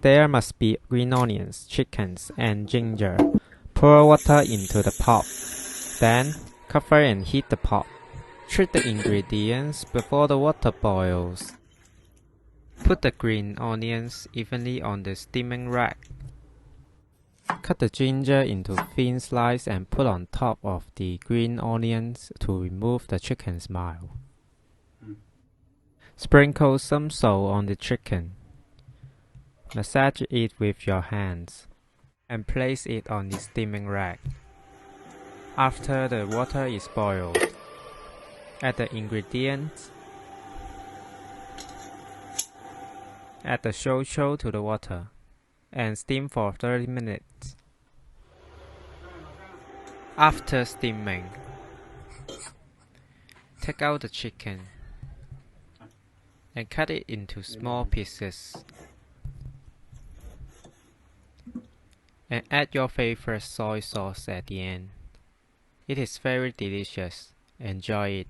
There must be green onions, chickens, and ginger. Pour water into the pot. Then, cover and heat the pot. Treat the ingredients before the water boils. Put the green onions evenly on the steaming rack. Cut the ginger into thin slices and put on top of the green onions to remove the chicken smell. Sprinkle some salt on the chicken. Massage it with your hands and place it on the steaming rack. After the water is boiled, add the ingredients. Add the shochu to the water and steam for 30 minutes. After steaming, take out the chicken and cut it into small pieces. And add your favorite soy sauce at the end. It is very delicious. Enjoy it.